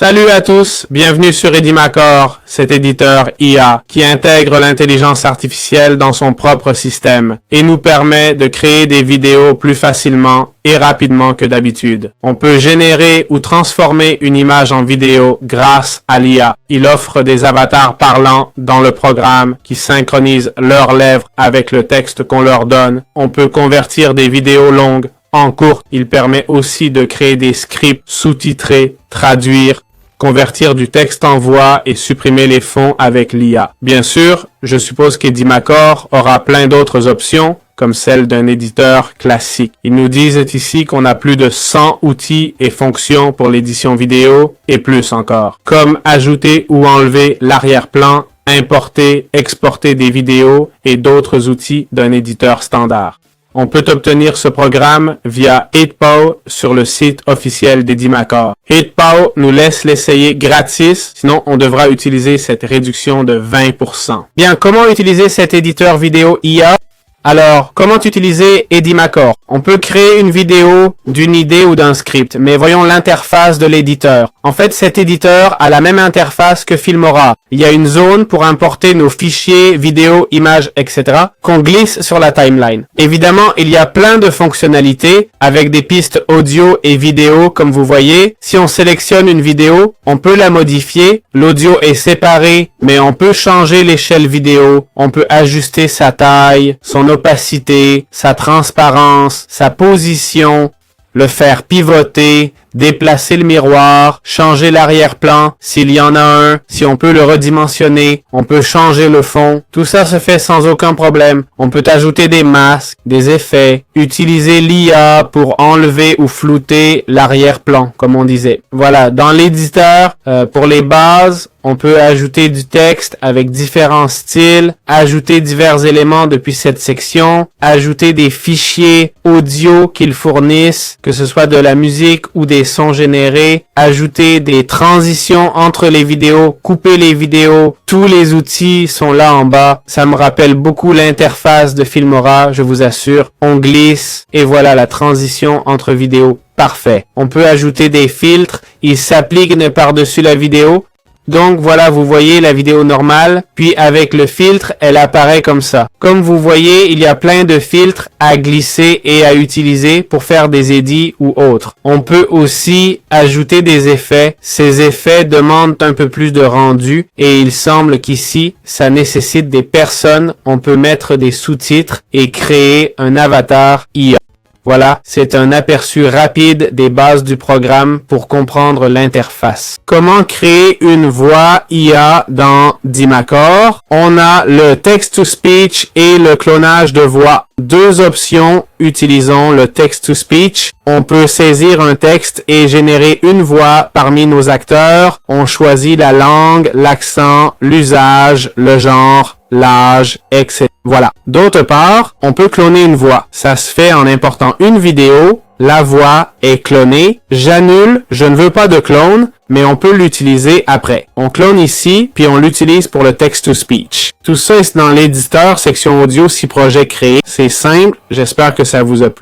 Salut à tous, bienvenue sur Edimacore, cet éditeur IA qui intègre l'intelligence artificielle dans son propre système et nous permet de créer des vidéos plus facilement et rapidement que d'habitude. On peut générer ou transformer une image en vidéo grâce à l'IA. Il offre des avatars parlants dans le programme qui synchronisent leurs lèvres avec le texte qu'on leur donne. On peut convertir des vidéos longues en courtes. Il permet aussi de créer des scripts sous-titrés, traduire, convertir du texte en voix et supprimer les fonds avec l'IA. Bien sûr, je suppose qu'Edimacore aura plein d'autres options, comme celle d'un éditeur classique. Ils nous disent ici qu'on a plus de 100 outils et fonctions pour l'édition vidéo et plus encore, comme ajouter ou enlever l'arrière-plan, importer, exporter des vidéos et d'autres outils d'un éditeur standard. On peut obtenir ce programme via 8POW sur le site officiel d'Edimacore. 8POW nous laisse l'essayer gratis, sinon on devra utiliser cette réduction de 20%. Bien, comment utiliser cet éditeur vidéo IA? Alors, comment utiliser Edimacore? On peut créer une vidéo d'une idée ou d'un script, mais voyons l'interface de l'éditeur. En fait, cet éditeur a la même interface que Filmora. Il y a une zone pour importer nos fichiers, vidéos, images, etc. qu'on glisse sur la timeline. Évidemment, il y a plein de fonctionnalités avec des pistes audio et vidéo comme vous voyez. Si on sélectionne une vidéo, on peut la modifier. L'audio est séparé, mais on peut changer l'échelle vidéo. On peut ajuster sa taille, son opacité, sa transparence, sa position, le faire pivoter, déplacer le miroir, changer l'arrière-plan s'il y en a un, si on peut le redimensionner, on peut changer le fond. Tout ça se fait sans aucun problème. On peut ajouter des masques, des effets, utiliser l'IA pour enlever ou flouter l'arrière-plan, comme on disait. Voilà, dans l'éditeur, pour les bases, on peut ajouter du texte avec différents styles, ajouter divers éléments depuis cette section, ajouter des fichiers audio qu'ils fournissent, que ce soit de la musique ou des sons générés, ajouter des transitions entre les vidéos, couper les vidéos. Tous les outils sont là en bas. Ça me rappelle beaucoup l'interface de Filmora, je vous assure. On glisse et voilà la transition entre vidéos. Parfait. On peut ajouter des filtres. Ils s'appliquent par-dessus la vidéo. Donc voilà, vous voyez la vidéo normale, puis avec le filtre, elle apparaît comme ça. Comme vous voyez, il y a plein de filtres à glisser et à utiliser pour faire des édits ou autres. On peut aussi ajouter des effets. Ces effets demandent un peu plus de rendu et il semble qu'ici, ça nécessite des personnes. On peut mettre des sous-titres et créer un avatar IA. Voilà, c'est un aperçu rapide des bases du programme pour comprendre l'interface. Comment créer une voix IA dans Edimacore? On a le text-to-speech et le clonage de voix. Deux options, utilisons le text-to-speech. On peut saisir un texte et générer une voix parmi nos acteurs. On choisit la langue, l'accent, l'usage, le genre, l'âge, etc. Voilà. D'autre part, on peut cloner une voix. Ça se fait en important une vidéo. La voix est clonée. J'annule, je ne veux pas de clone, mais on peut l'utiliser après. On clone ici, puis on l'utilise pour le text-to-speech. Tout ça est dans l'éditeur, section audio, si projet créé. C'est simple, j'espère que ça vous a plu.